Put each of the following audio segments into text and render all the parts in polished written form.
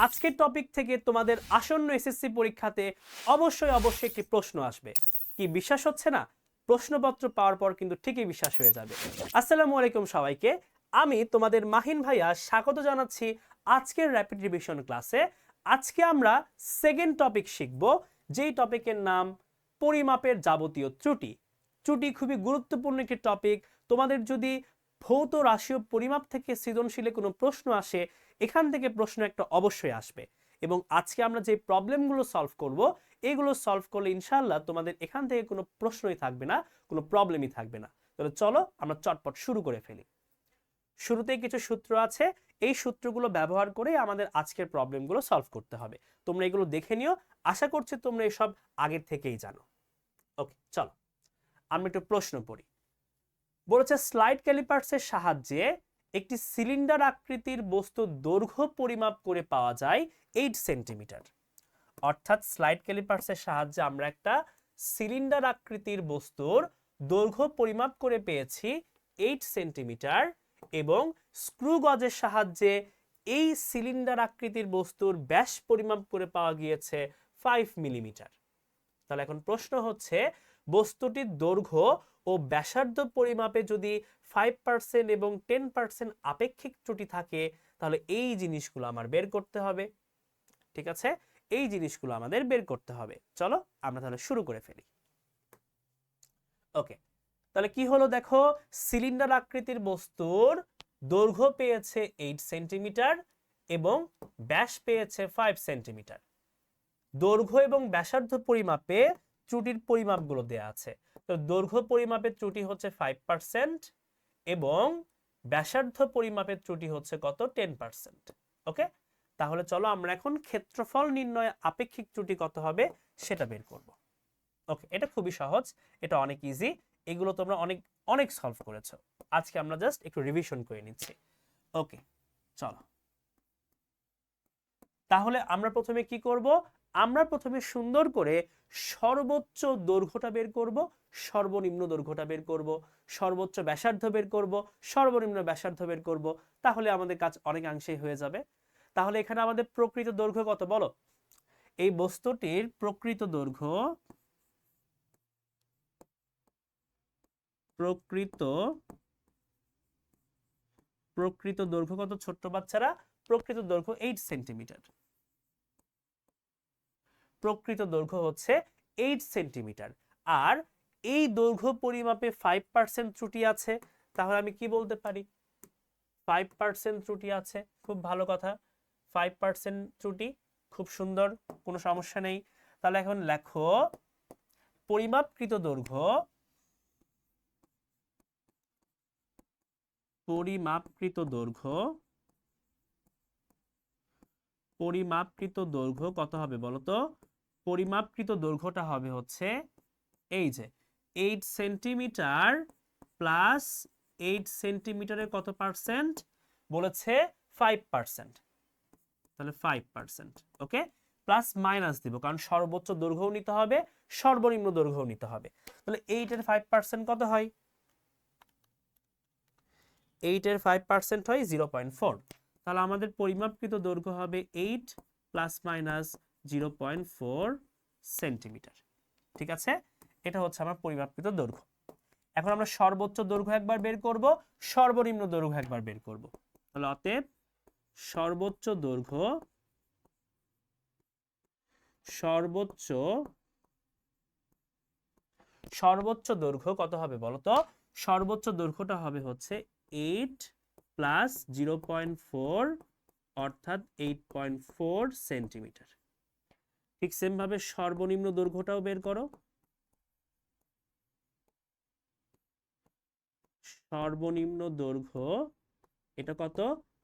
আজকের টপিক থেকে তোমাদের আসন্ন এসএসসি পরীক্ষাতে অবশ্যই একটি প্রশ্ন আসবে। কি বিশ্বাস হচ্ছে না? প্রশ্নপত্র পাওয়ার পর কিন্তু ঠিকই বিশ্বাস হয়ে যাবে। আসসালামু আলাইকুম সবাইকে, আমি তোমাদের মাহিন ভাইয়া স্বাগত জানাচ্ছি আজকের র্যাপিড রিভিশন ক্লাসে। আজকে আমরা সেকেন্ড টপিক শিখব, যেই টপিকের নাম পরিমাপের যাবতীয় ত্রুটি। ত্রুটি খুবই গুরুত্বপূর্ণ একটি টপিক। তোমাদের যদি ভৌত রাশিও পরিমাপ থেকে সৃজনশীলে কোনো প্রশ্ন আসে, এখান থেকে প্রশ্ন একটা অবশ্যই আসবে। এবং আজকে আমরা যে প্রবলেমগুলো সলভ করব, এগুলো সলভ করলে ইনশাআল্লাহ তোমাদের এখান থেকে কোনো প্রশ্নই থাকবে না, কোনো প্রবলেমই থাকবে না। তাহলে চলো আমরা চটপট শুরু করে ফেলি। শুরুতেই কিছু সূত্র আছে, এই সূত্রগুলো ব্যবহার করে আমাদের আজকের প্রবলেমগুলো সলভ করতে হবে। তোমরা এগুলো দেখে নিও, আশা করছি তোমরা এসব আগের থেকেই জানো। ওকে, চলো আমরা একটু প্রশ্ন পড়ি। বলেছে স্লাইড ক্যালিপার্সের সাহায্যে একটি সিলিন্ডার আকৃতির বস্তুর দৈর্ঘ্য পরিমাপ করে পাওয়া যায় 8 সেন্টিমিটার। অর্থাৎ স্লাইড ক্যালিপার্সের সাহায্যে আমরা একটা সিলিন্ডার আকৃতির বস্তুর দৈর্ঘ্য পরিমাপ করে পেয়েছি 8 সেন্টিমিটার, এবং স্ক্রু গজের সাহায্যে এই সিলিন্ডার আকৃতির বস্তুর ব্যাস পরিমাপ করে পাওয়া গিয়েছে 5 মিলিমিটার। তাহলে এখন প্রশ্ন হচ্ছে, বস্তুটির দৈর্ঘ্য ও ব্যাসার্ধ পরিমাপে যদি 5% এবং 10% আপেক্ষিক ত্রুটি থাকে, তাহলে এই জিনিসগুলো আমার বের করতে হবে। ঠিক আছে, এই জিনিসগুলো আমাদের বের করতে হবে। চলো আমরা তাহলে শুরু করে ফেলি। ওকে, তাহলে কি হলো দেখো, সিলিন্ডার আকৃতির বস্তুর দৈর্ঘ্য পেয়েছে 8 সেন্টিমিটার এবং ব্যাস পেয়েছে 5 সেন্টিমিটার। দৈর্ঘ্য এবং ব্যাসার্ধ পরিমাপে ত্রুটির পরিমাপগুলো দেয়া আছে। তো দৈর্ঘ্য পরিমাপের ত্রুটি হচ্ছে 5% এবং ব্যাসার্ধ পরিমাপের ত্রুটি হচ্ছে কত, 10%। ওকে, তাহলে চলো আমরা এখন ক্ষেত্রফল নির্ণয়ে আপেক্ষিক ত্রুটি কত হবে সেটা বের করব। ওকে, এটা খুবই সহজ, এটা অনেক ইজি, এগুলো তোমরা অনেক অনেক সলভ করেছো। আজকে আমরা জাস্ট একটু রিভিশন করে নিচ্ছি। ওকে, চলো তাহলে আমরা প্রথমে কি করব, আমরা প্রথমে সুন্দর করে সর্বোচ্চ দৈর্ঘ্যটা বের করব, সর্বনিম্ন দৈর্ঘ্যটা বের করব, সর্বোচ্চ ব্যাসার্ধ বের করব, সর্বনিম্ন ব্যাসার্ধ বের করব, তাহলে আমাদের কাজ অনেকাংশেই হয়ে যাবে। তাহলে এখানে আমাদের প্রকৃত দৈর্ঘ্য কত বলো? এই বস্তুটির প্রকৃত দৈর্ঘ্য প্রকৃত দৈর্ঘ্য কত ছোট্ট বাচ্চারা? প্রকৃত দৈর্ঘ্য 8 সেন্টিমিটার। প্রকৃত দৈর্ঘ্য হচ্ছে 8 সেন্টিমিটার। আর এই দৈর্ঘ্য পরিমাপে 5% ত্রুটি আছে, তাহলে আমি কি বলতে পারি? 5% ত্রুটি আছে, খুব ভালো কথা। 5% ত্রুটি, খুব সুন্দর, কোনো সমস্যা নেই। তাহলে এখন লেখো পরিমাপকৃত দৈর্ঘ্য, পরিমাপকৃত দৈর্ঘ্য কত হবে বলো তো? পরিমাপকৃত দৈর্ঘ্যটা হবে হচ্ছে এই যে 8 সেন্টিমিটার প্লাস 8 সেন্টিমিটারের কত পার্সেন্ট বলেছে? 5%। তাহলে 5%। ওকে, প্লাস মাইনাস দিব, কারণ সর্বোচ্চ দৈর্ঘ্যও নিতে হবে, সর্বনিম্ন দৈর্ঘ্যও নিতে হবে। তাহলে 8 এর 5% কত হয়? 8 এর 5% হয় 0.4। তাহলে আমাদের পরিমাপকৃত দৈর্ঘ্য হবে 8 প্লাস মাইনাস 0.4 সেন্টিমিটার। ঠিক আছে, এটা হচ্ছে আমার পরিমাপকৃত দৈর্ঘ্য। এখন আমরা সর্বোচ্চ দৈর্ঘ্য একবার বের করব, সর্বনিম্ন দৈর্ঘ্য একবার বের করব। তাহলে অতএব সর্বোচ্চ দৈর্ঘ্য কত হবে বলতো? সর্বোচ্চ দৈর্ঘ্যটা হবে হচ্ছে 8 প্লাস 0.4 অর্থাৎ 8.4 সেন্টিমিটার। ঠিক সেম ভাবে সর্বনিম্ন দৈর্ঘ্যটাও বের করো। সর্বনিম্ন দৈর্ঘ্য এটা কত?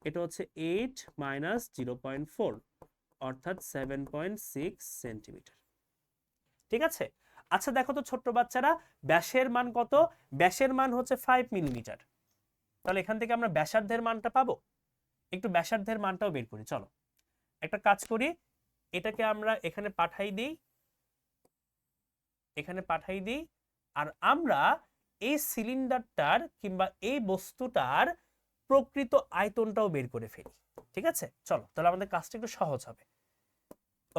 এটা হচ্ছে 8 মাইনাস 0.4 অর্থাৎ 7.6 সেন্টিমিটার। ঠিক আছে, আচ্ছা দেখো তো ছোট্ট বাচ্চারা, ব্যাসের মান কত? ব্যাসের মান হচ্ছে 5 মিলিমিটার। তাহলে এখান থেকে আমরা ব্যাসার্ধের মানটা পাবো। একটু ব্যাসার্ধের মানটাও বের করি। চলো একটা কাজ করি, এটাকে আমরা এখানে পাঠাই দিই, আর আমরা এই সিলিন্ডারটার কিংবা এই বস্তুটার প্রকৃত আয়তনটাও বের করে ফেলি। ঠিক আছে, চলো তাহলে আমাদের কাজটা একটু সহজ হবে।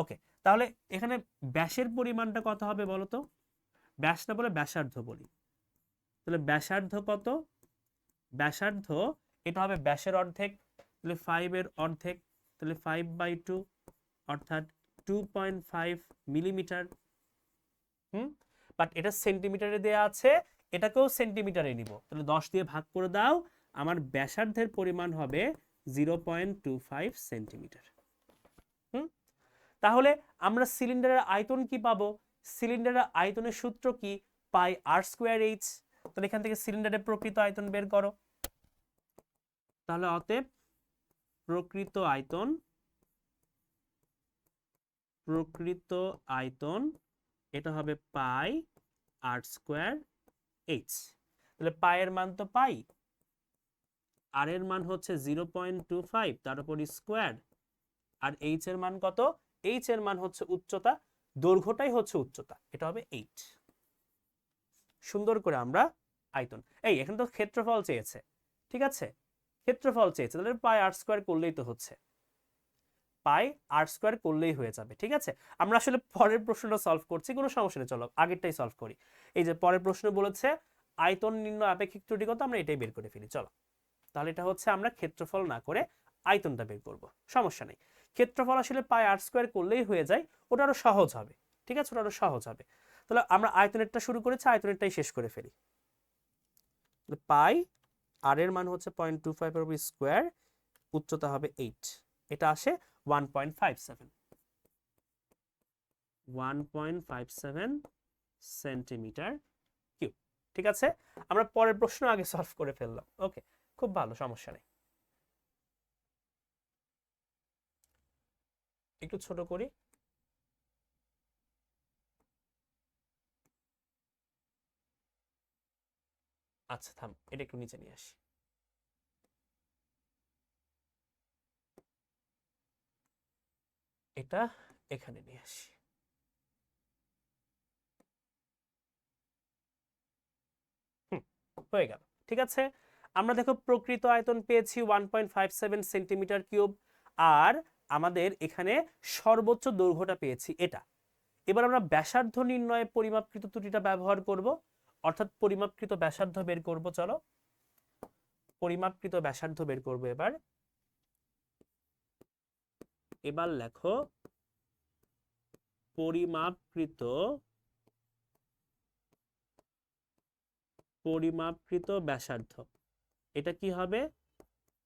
ওকে, তাহলে এখানে ব্যাসের পরিমাণটা কত হবে বলো তো? ব্যাস না বলে ব্যাসার্ধ বলি। তাহলে ব্যাসার্ধ কত? ব্যাসার্ধ এটা হবে ব্যাসের অর্ধেক, তাহলে 5 এর অর্ধেক, তাহলে 5/2 অর্থাৎ 2.5 মিলিমিটার। বাট এটা সেন্টিমিটারে দেয়া আছে, এটাকেও সেন্টিমিটারে নিব, তাহলে 10 দিয়ে ভাগ করে দাও, আমার ব্যাসার্ধের পরিমাণ হবে 0.25 সেন্টিমিটার। তাহলে আমরা সিলিন্ডারের আয়তন কি পাবো? সিলিন্ডারের আয়তনের সূত্র কি? পাই আর স্কোয়ার এইচ। তাহলে এখান থেকে সিলিন্ডারের প্রকৃত আয়তন বের করো। তাহলে অতএব প্রকৃত আয়তন এটা হবে পাই আর স্কোয়ার এইচ। তাহলে পাই এর মান তো পাই, আর এর মান হচ্ছে 0.25, তার উপর স্কোয়ার, আর এইচ এর মান কত? এইচ এর মান হচ্ছে উচ্চতা, দৈর্ঘ্যটাই হচ্ছে উচ্চতা, এটা হবে 8। সুন্দর করে আমরা আয়তন, এই এখানে তো ক্ষেত্রফল চেয়েছে, ঠিক আছে, ক্ষেত্রফল চেয়েছে, তাহলে পাই আর স্কোয়ার করলেই তো হচ্ছে, পাই আর স্কোয়ার করলেই হয়ে যাবে। ঠিক আছে, আমরা আসলে পরের প্রশ্নটা সলভ করছি, কোনো সমস্যা নেই, চলো আগেরটাই সলভ করি। এই যে পরের প্রশ্ন বলেছে আয়তন নির্ণয় আপেক্ষিক ত্রুটি কত, আমরা এটাই বের করে ফেলি। চলো তাহলে এটা হচ্ছে আমরা ক্ষেত্রফল না করে আয়তনটা বের করব, সমস্যা নেই। ক্ষেত্রফল আসলে পাই আর স্কোয়ার করলেই হয়ে যায়, ওটা আরো সহজ হবে। ঠিক আছে, ওটা আরো সহজ হবে। তাহলে আমরা আয়তনেরটা শুরু করেছি, আয়তনেরটাই শেষ করে ফেলি। পাই আর এর মান হচ্ছে 0.25 এর উপর স্কোয়ার, উচ্চতা হবে 8, এটা আসে 1.57 সেন্টিমিটার কিউব। ঠিক আছে, আমরা পরের প্রশ্ন আগে সলভ করে ফেললাম। ওকে, খুব ভালো, সমস্যা নেই। একটু ছোট করি। আচ্ছা থাম, এটা একটু নিচে নিয়ে আসি। এটা এখানে নিয়ে আসি। হয়ে গেল। ঠিক আছে, আমরা দেখো প্রকৃত আয়তন পেয়েছি 1.57 সেন্টিমিটার কিউব, আর আমাদের এখানে সর্বোচ্চ দৈর্ঘ্যটা পেয়েছি এটা। এবার আমরা ব্যাসার্ধ নির্ণয়ে পরিমাপকৃত ত্রুটিটা ব্যবহার করব, অর্থাৎ পরিমাপকৃত ব্যাসার্ধ বের করব। চলো পরিমাপকৃত ব্যাসার্ধ বের করব। এবার লেখো পরিমাপকৃত ব্যাসার্ধ। এটা কি হবে?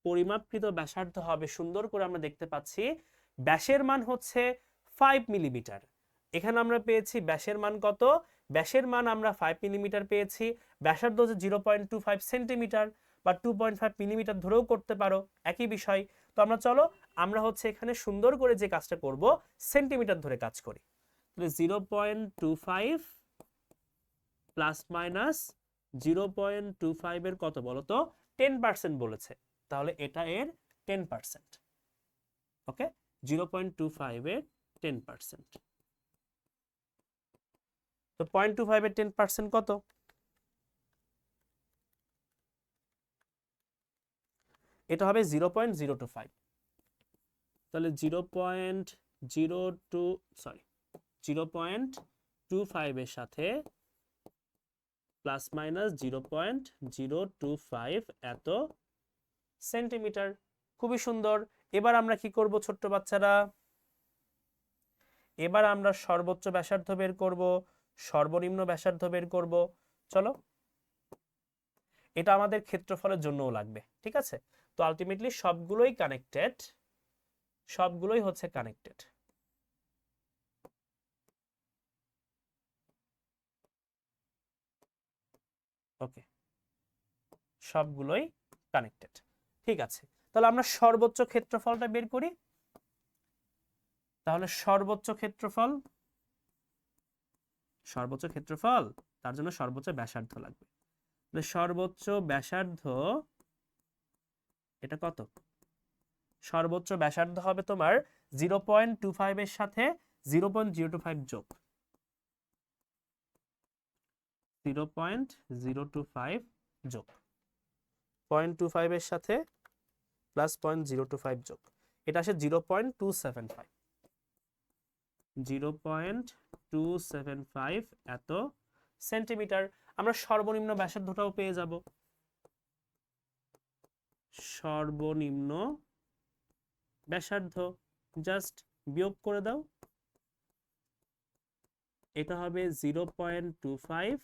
পরিমাপকৃত ব্যাসার্ধ হবে, সুন্দর করে আমরা দেখতে পাচ্ছি ব্যাসের মান হচ্ছে 5 মিলিমিটার। এখানে আমরা পেয়েছি ব্যাসের মান কত? ব্যাসের মান আমরা 5 মিলিমিটার পেয়েছি, ব্যাসার্ধ হচ্ছে 0.25 সেন্টিমিটার বা 2.5 মিলিমিটার ধরেও করতে পারো, একই বিষয়। তো আমরা হচ্ছে এখানে সুন্দর করে যে কাজটা করব, সেন্টিমিটার ধরে কাজ করি। 0.25 প্লাস মাইনাস 0.25 এর কত বলো তো? 10% বলেছে, তাহলে এটা এর 10%। ওকে, 0.25 এর 10%। তো 0.25 এর 10% কত? এটা হবে 0.025। তাহলে 0.25 এর সাথে প্লাস মাইনাস 0.025 এত সেন্টিমিটার। খুবই সুন্দর। এবার আমরা কি করব ছোট্ট বাচ্চারা? এবার আমরা সর্বোচ্চ ব্যাসার্ধ বের করব, সর্বনিম্ন ব্যাসার্ধ বের করব। চলো, এটা আমাদের ক্ষেত্রফলের জন্যও লাগবে। ঠিক আছে, তো আলটিমেটলি সবগুলোই কানেক্টেড, সবগুলোই হচ্ছে কানেক্টেড। ওকে, সবগুলোই কানেক্টেড। ঠিক আছে, তাহলে আমরা সর্বোচ্চ ক্ষেত্রফলটা বের করি। তাহলে সর্বোচ্চ ক্ষেত্রফল তার জন্য সর্বোচ্চ ব্যাসার্ধ লাগবে। সর্বোচ্চ ব্যাসার্ধ এটা কত? সর্বোচ্চ ব্যাসার্ধ হবে তোমার 0.25 এর সাথে 0.025 যোগ 0.025 যোগ 0.25 এর সাথে প্লাস 0.025 যোগ, এটা আসে 0.275, 0.275 এত সেন্টিমিটার। আমরা সর্বনিম্ন ব্যাসার্ধটাও পেয়ে যাব, সর্বনিম্ন ব্যাসার্ধ জাস্ট বিয়োগ করে দাও, এটা হবে 0.25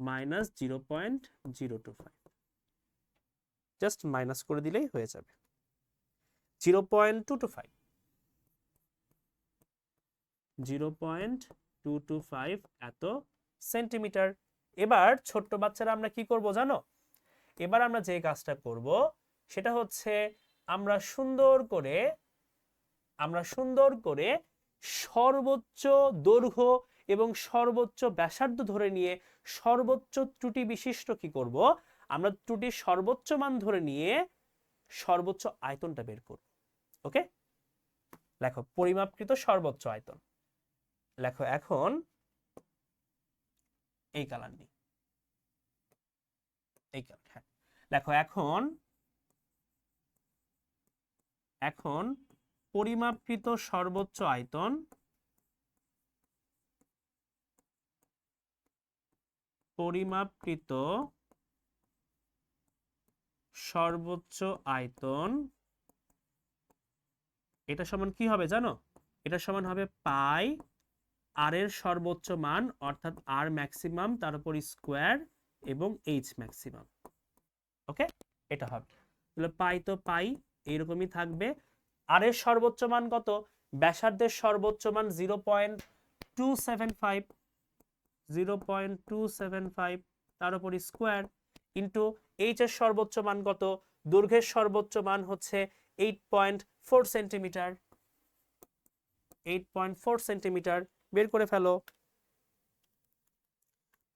মাইনাস 0.025, জাস্ট মাইনাস করে দিলেই হয়ে যাবে 0.225, 0.225 এত সেন্টিমিটার। এবার ছোট্ট বাচ্চারা আমরা কি করব জানো? এবার আমরা যে কাজটা করব সেটা হচ্ছে আমরা সুন্দর করে সর্বোচ্চ দৈর্ঘ্য এবং সর্বোচ্চ ব্যাসার্ধ ধরে নিয়ে সর্বোচ্চ ত্রুটি বিশিষ্ট কি করব, আমরা ত্রুটির সর্বোচ্চ মান ধরে নিয়ে সর্বোচ্চ আয়তনটা বের করব। ওকে, লেখো পরিমাপকৃত সর্বোচ্চ আয়তন। লেখো এখন এই কালার নিয়ে, এই কালার, হ্যাঁ লেখো এখন পরিমাপকৃত সর্বোচ্চ আয়তন, পরিমাপকৃত সর্বোচ্চ আয়তন, এটা সমান কি হবে জানো? এটা সমান হবে পাই আর এর সর্বোচ্চ মান অর্থাৎ আর ম্যাক্সিমাম তার উপর স্কোয়ার এবং এইচ ম্যাক্সিমাম। ওকে, এটা হবে তাহলে পাই তো পাই এইরকমই থাকবে। আর এর সর্বোচ্চ মান কত? ব্যাসার্ধের সর্বোচ্চ মান 0.275, 0.275 তার উপর স্কোয়ার ইন্টু এইচ এর সর্বোচ্চ মান কত? দৈর্ঘ্যের সর্বোচ্চ মান হচ্ছে 8.4 সেন্টিমিটার, 8.4 সেন্টিমিটার, বের করে ফেলো।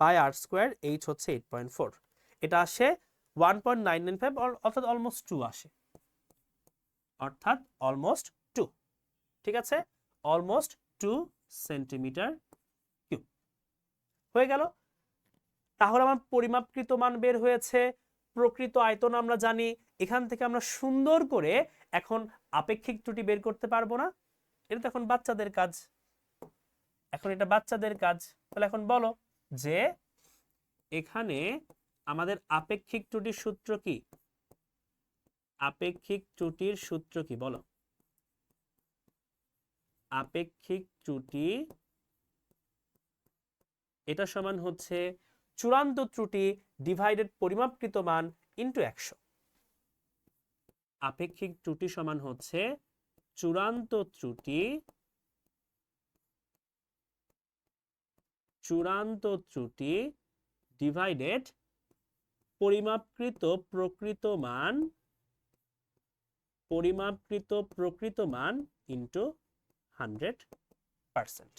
পাই আর স্কোয়ার, এইচ হচ্ছে 8.4, এটা আসে 1.995 অর্থাৎ অলমোস্ট 2 আসে, অর্থাৎ অলমোস্ট 2, ঠিক আছে, অলমোস্ট 2 সেন্টিমিটার কিউব হয়ে গেল। তাহলে আমার পরিমাপকৃত মান বের হয়েছে, প্রকৃত আয়তন আমরা জানি। এখান থেকে আমরা সুন্দর করে এখন আপেক্ষিক ত্রুটি বের করতে পারবো না? এটা তো এখন বাচ্চাদের কাজ, এখন এটা বাচ্চাদের কাজ। তাহলে এখন বলো যে এখানে আমাদের আপেক্ষিক ত্রুটির সূত্র কি? আপেক্ষিক ত্রুটির সূত্র কি বলো? আপেক্ষিক ত্রুটি এটা সমান হচ্ছে চূড়ান্ত ত্রুটি ডিভাইডেড পরিমাপকৃত মান ইনটু 100। আপেক্ষিক ত্রুটি সমান হচ্ছে চূড়ান্ত ত্রুটি ডিভাইডেড পরিমাপকৃত প্রকৃত মান ইনটু 100%।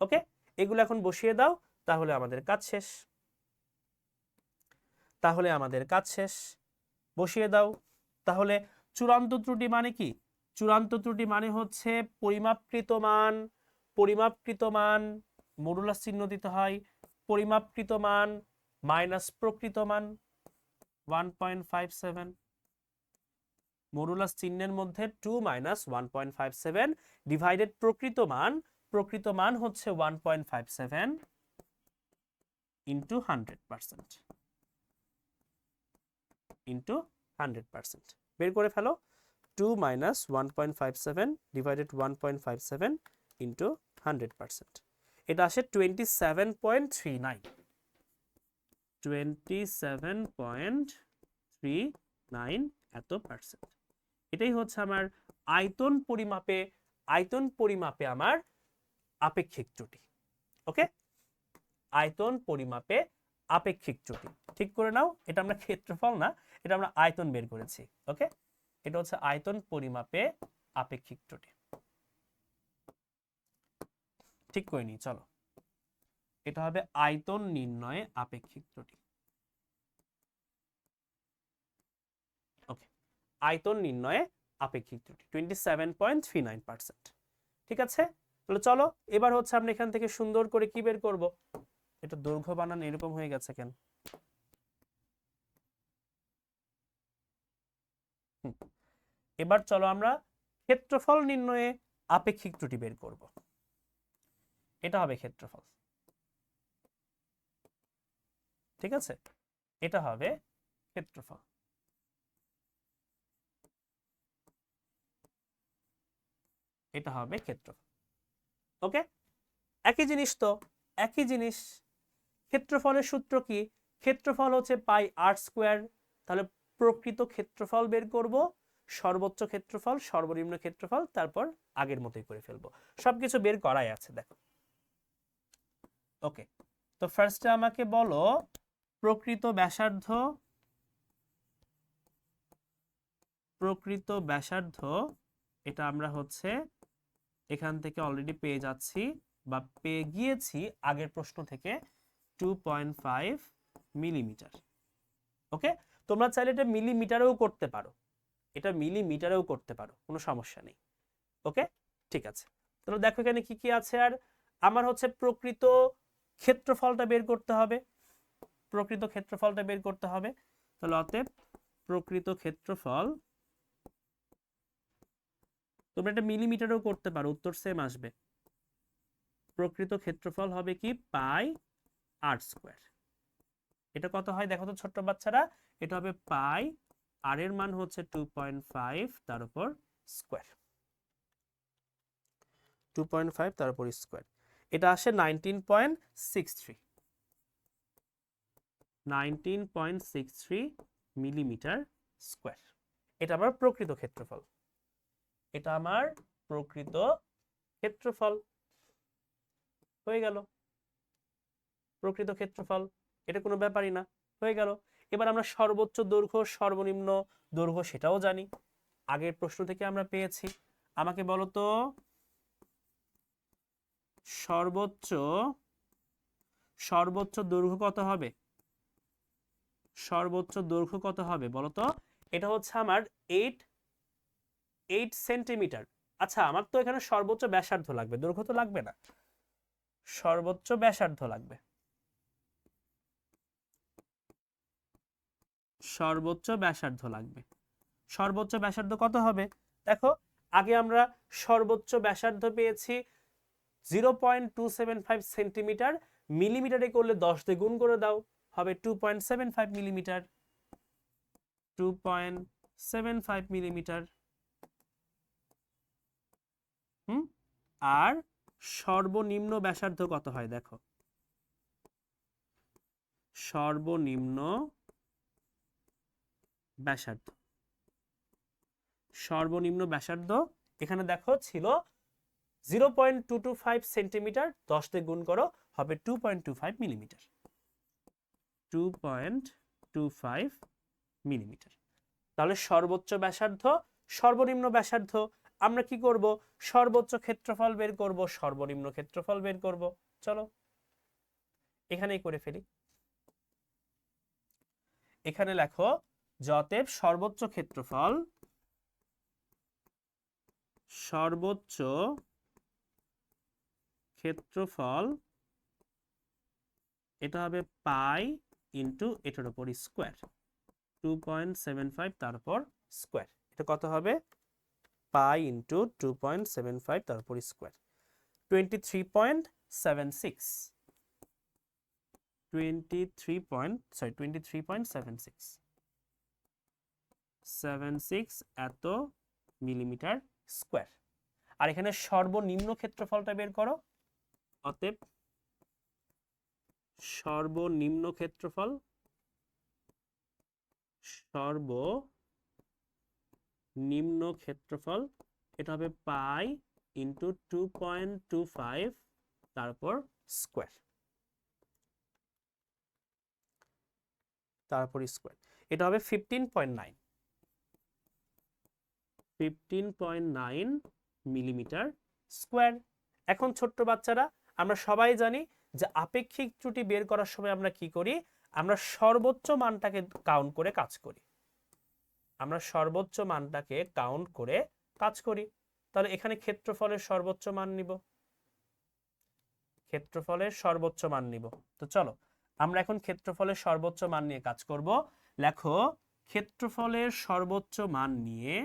ওকে, এগুলো এখন বসিয়ে দাও, তাহলে আমাদের কাজ শেষ। বসিয়ে দাও। তাহলে চূড়ান্ত ত্রুটি মানে কি? চূড়ান্ত ত্রুটি মানে হচ্ছে পরিমাপকৃত মান মডুলাস চিহ্ন দিতে হয়, পরিমাপকৃত মান মাইনাস প্রকৃত মান 1.57, মডুলাস চিহ্নের মধ্যে 2 মাইনাস 1.57 ডিভাইডেড প্রকৃত মান হচ্ছে 1.57 ইন্টু 100%, বের করে ফেলো। 2 মাইনাস 1.57 ডিভাইডেড 1.57 ইন্টু 100%, এটা আসে 27.39, 27.39 এত পার্সেন্ট। এটাই হচ্ছে আমার আয়তন পরিমাপে আমার আপেক্ষিক ত্রুটি। ওকে, আয়তন পরিমাপে আপেক্ষিক ত্রুটি ঠিক করে নাও। এটা আমরা ক্ষেত্রফল না, এটা আমরা আয়তন বের করেছি। ওকে, এটা হচ্ছে আয়তন পরিমাপে আপেক্ষিক ত্রুটি। ঠিক করে নি, চলো এটা হবে আয়তন নির্ণয়ে আপেক্ষিক ত্রুটি। ওকে, আয়তন নির্ণয়ে আপেক্ষিক ত্রুটি 27.39%। ঠিক আছে, তাহলে চলো এবার হচ্ছে আমরা এখান থেকে সুন্দর করে কি বের করব? এটা দৈর্ঘ্য বানান এরকম হয়ে গেছে কেন? এবার চলো আমরা ক্ষেত্রফল নির্ণয়ে আপেক্ষিক ত্রুটি বের করব। এটা হবে ক্ষেত্রফল, ঠিক আছে, এটা হবে ক্ষেত্রফল। এটা হবে ক্ষেত্রফল। ওকে, একই জিনিস তো, একই জিনিস। ক্ষেত্রফলের সূত্র কি? ক্ষেত্রফল হচ্ছে পাই আর স্কোয়ার। তাহলে প্রকৃত ক্ষেত্রফল বের করব, সর্বোচ্চ ক্ষেত্রফল, সর্বনিম্ন ক্ষেত্রফল, তারপর আগের মতোই করে ফেলবো। সবকিছু বের করাই আছে, দেখো। ওকে, তো ফার্স্টে আমাকে বলো প্রকৃত ব্যাসার্ধ, প্রকৃত ব্যাসার্ধ এটা আমরা হচ্ছে এখান থেকে অলরেডি পেয়ে যাচ্ছি বা পেয়ে গিয়েছি আগের প্রশ্ন থেকে, 2.5 মিলিমিটার। ওকে, তোমরা চাইলে এটা মিলিমিটারেও করতে পারো, এটা মিলিমিটারেও করতে পারো, কোনো সমস্যা নেই। ওকে, ঠিক আছে। তাহলে দেখো এখানে কি কি আছে। আর আমার হচ্ছে প্রকৃত ক্ষেত্রফলটা বের করতে হবে, প্রকৃত ক্ষেত্রফলটা বের করতে হবে। তাহলে অতএব প্রকৃত ক্ষেত্রফল, তোমরা এটা মিলিমিটারেও করতে পারো, উত্তর সেম আসবে। প্রকৃত ক্ষেত্রফল হবে কি পাই আর স্কোয়ার। এটা কত হয় দেখো তো ছোট্ট বাচ্চারা, এটা হবে পাই, আর এর মান হচ্ছে 2.5, তার উপর স্কোয়ার, 2.5 তার উপর স্কোয়ার। এটা আসে 19.63, 19.63 মিলিমিটার স্কোয়ার। এটা আমার প্রকৃত ক্ষেত্রফল, এটা আমার প্রকৃত ক্ষেত্রফল হয়ে গেল। প্রকৃত ক্ষেত্রফল, এটা কোনো ব্যাপারই না, হয়ে গেল। এবার আমরা সর্বোচ্চ দৈর্ঘ্য সর্বনিম্ন দৈর্ঘ্য সেটাও জানি, আগের প্রশ্ন থেকে আমরা পেয়েছি। আমাকে বলো তো সর্বোচ্চ, সর্বোচ্চ দৈর্ঘ্য কত হবে? সর্বোচ্চ দৈর্ঘ্য কত হবে বলো তো? এটা হচ্ছে আমার 8 সেন্টিমিটার। আচ্ছা, আমার তো এখানে সর্বোচ্চ ব্যাসার্ধ লাগবে, দৈর্ঘ্য তো লাগবে না, সর্বোচ্চ ব্যাসার্ধ লাগবে। সর্বোচ্চ ব্যাসার্ধ লাগবে। সর্বোচ্চ ব্যাসার্ধ কত হবে দেখো, আগে আমরা সর্বোচ্চ ব্যাসার্ধ পেয়েছি 0.275 সেন্টিমিটার, মিলিমিটারে করলে 10 দিয়ে গুণ করে দাও, হবে 2.75 মিলিমিটার, 2.75 মিলিমিটার। আর সর্বনিম্ন ব্যাসার্ধ কত হয় দেখো, সর্বনিম্ন ব্যাসার্ধ, সর্বনিম্ন ব্যাসার্ধ এখানে দেখো ছিল 0.225 সেন্টিমিটার, 10 দিয়ে গুণ করো, হবে 2.25 মিলিমিটার, 2.25 মিলিমিটার। তাহলে সর্বোচ্চ ব্যাসার্ধ, সর্বনিম্ন ব্যাসার্ধ, আমরা কি করব? সর্বোচ্চ ক্ষেত্রফল বের করব, সর্বনিম্ন ক্ষেত্রফল বের করব। চলো এখানেই করে ফেলি। এখানে লেখো অতএব সর্বোচ্চ ক্ষেত্রফল, সর্বোচ্চ ক্ষেত্রফল এটা হবে পাই ইন্টু এটার উপর স্কোয়ার, 2.75 তারপর স্কোয়ার। এটা কত হবে? পাই ইন্টু 2.75 তারপর স্কোয়ার, 23.76, 23.76 এত মিলিমিটার স্কোয়ার। আর এখানে সর্বনিম্ন ক্ষেত্রফলটা বের করো, অতএব সর্বনিম্ন ক্ষেত্রফল, সর্বনিম্ন ক্ষেত্রফল এটা হবে পাই ইন্টু 2.25 তারপর স্কোয়ার, তারপর স্কোয়ার। এটা হবে 15.9, 15.9 মিলিমিটার স্কোয়ার। এখন ছোট্ট বাচ্চারা, আমরা সবাই জানি যে আপেক্ষিক ত্রুটি বের করার সময় আমরা কি করি? আমরা সর্বোচ্চ মানটাকে কাউন্ট করে কাজ করি, আমরা সর্বোচ্চ মানটাকে কাউন্ট করে কাজ করি। তাহলে এখানে ক্ষেত্রফলের সর্বোচ্চ মান নিব, ক্ষেত্রফলের সর্বোচ্চ মান নিব। তো চলো আমরা এখন ক্ষেত্রফলের সর্বোচ্চ মান নিয়ে কাজ করব। লেখো ক্ষেত্রফলের সর্বোচ্চ মান নিয়ে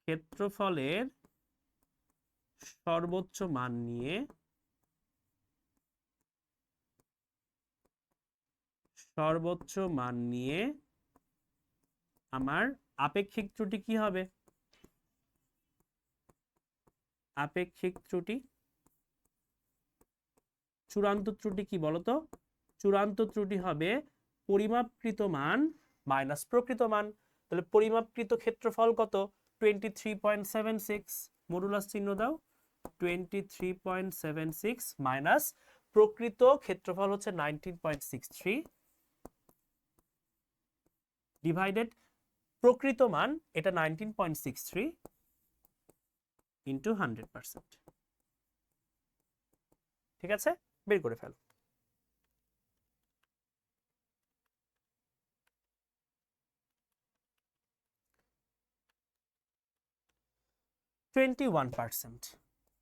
ক্ষেত্রফলের সর্বোচ্চ মান নিয়ে আমার আপেক্ষিক ত্রুটি কি হবে? আপেক্ষিক ত্রুটি, চূড়ান্ত ত্রুটি কি বলতো? চূড়ান্ত ত্রুটি হবে পরিমাপকৃত মান মাইনাস প্রকৃত মান। তাহলে পরিমাপকৃত ক্ষেত্রফল কত? 23.76, মডুলাস চিহ্ন দাও, 23.76 মাইনাস প্রকৃত ক্ষেত্রফল হচ্ছে 19.63 ডিভাইডেড প্রকৃত মান এটা 19.63 ইন্টু 100%। ঠিক আছে, বের করে ফেলো।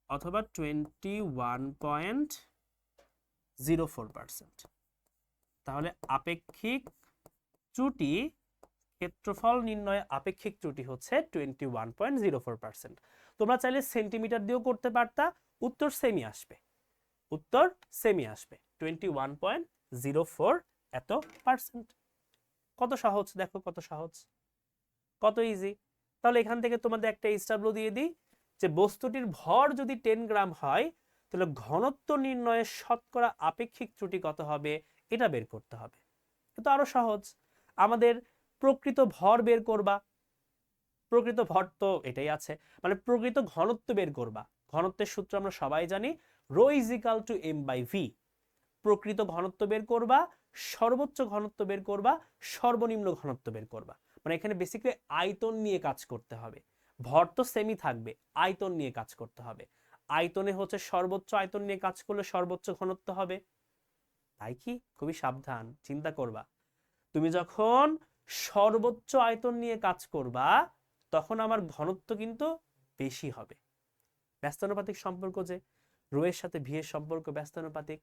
অথবা 21.04%। তাহলে আপেক্ষিক ত্রুটি, ক্ষেত্রফল নির্ণয়ে আপেক্ষিক ত্রুটি হচ্ছে 21.04%। তোমরা চাইলে সেন্টিমিটার দিয়েও করতে পারতা, উত্তর সেমি আসবে, 21.04 এত পার্সেন্ট। কত সহজ, দেখো কত সহজ, কত ইজি। তাহলে এখান থেকে তোমাদের একটা এইচডব্লিউ দিয়ে দিই যে বস্তুটির ভর যদি 10 গ্রাম হয় তাহলে ঘনত্ব নির্ণয়ের শতকরা আপেক্ষিক ত্রুটি কত হবে এটা বের করতে হবে। কিন্তু আরো সহজ, আমাদের প্রকৃত ভর বের করবা, প্রকৃত ভর তো এটাই আছে, মানে প্রকৃত ঘনত্ব বের করবা। ঘনত্বের সূত্র আমরা সবাই জানি, rho is equal to M by V. প্রকৃত ঘনত্ব বের করবা, সর্বোচ্চ ঘনত্ব বের করবা, সর্বনিম্ন ঘনত্ব বের করবা। মানে এখানে বেসিক্যালি আয়তন নিয়ে কাজ করতে হবে। ভর তো সেমই থাকবে, আয়তন নিয়ে কাজ করতে হবে। আয়তনে হচ্ছে সর্বোচ্চ আয়তন নিয়ে কাজ করলে সর্বোচ্চ ঘনত্ব হবে। তাই কি? খুবই সাবধান, চিন্তা করবা। তুমি যখন সর্বোচ্চ আয়তন নিয়ে কাজ করবা তখন আমার ঘনত্ব কিন্তু বেশি হবে। ব্যস্তানুপাতিক সম্পর্ক, যে রো এর সাথে ভি এর সম্পর্ক ব্যস্তানুপাতিক।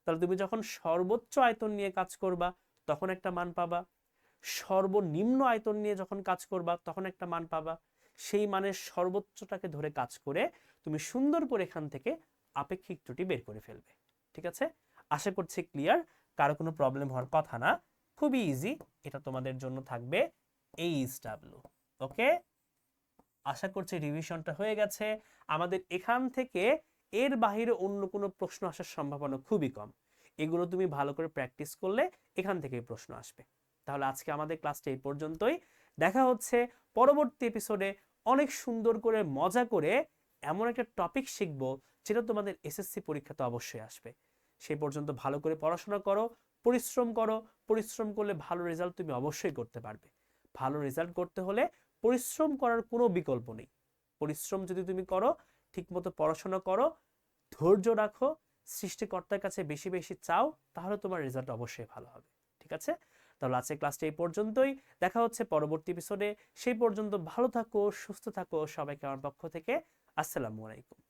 তাহলে তুমি যখন সর্বোচ্চ আয়তন নিয়ে কাজ করবা তখন একটা মান পাবা, সর্বনিম্ন আয়তন নিয়ে যখন কাজ করবা তখন একটা মান পাবা। সেই মানের সর্বোচ্চটাকে ধরে কাজ করে তুমি সুন্দর করে এখান থেকে আপেক্ষিক ত্রুটি বের করে ফেলবে। ঠিক আছে, আশা করছি ক্লিয়ার, কারো কোনো প্রবলেম হওয়ার কথা না, খুবই ইজি। এটা তোমাদের জন্য থাকবে এইচডব্লিউ। ওকে, আশা করছি রিভিশনটা হয়ে গেছে। আমাদের এখান থেকে এর বাইরে অন্য কোনো প্রশ্ন আসার সম্ভাবনা খুবই কম। এগুলো তুমি ভালো করে প্র্যাকটিস করলে এখান থেকেই প্রশ্ন আসবে। তাহলে আজকে আমাদের ক্লাসটা এই পর্যন্তই। দেখা হচ্ছে পরবর্তী এপিসোডে। অনেক সুন্দর করে মজা করে এমন একটা টপিক শিখবো যেটা তোমাদের এসএসসি পরীক্ষাতে অবশ্যই আসবে। সেই পর্যন্ত ভালো করে পড়াশোনা করো, পরিশ্রম করো। পরিশ্রম করলে ভালো রেজাল্ট তুমি অবশ্যই করতে পারবে। ভালো রেজাল্ট করতে হলে পরিশ্রম করার কোনো বিকল্প নেই। পরিশ্রম যদি তুমি করো, ঠিকমতো পড়াশোনা করো, ধৈর্য রাখো, সৃষ্টিকর্তার কাছে বেশি বেশি চাও, তাহলে তোমার রেজাল্ট অবশ্যই ভালো হবে। ঠিক আছে, তাহলে আজকের ক্লাসটা এই পর্যন্তই। দেখা হচ্ছে পরবর্তী এপিসোডে। সেই পর্যন্ত ভালো থাকো, সুস্থ থাকো। সবাইকে আমার পক্ষ থেকে আসসালামু আলাইকুম।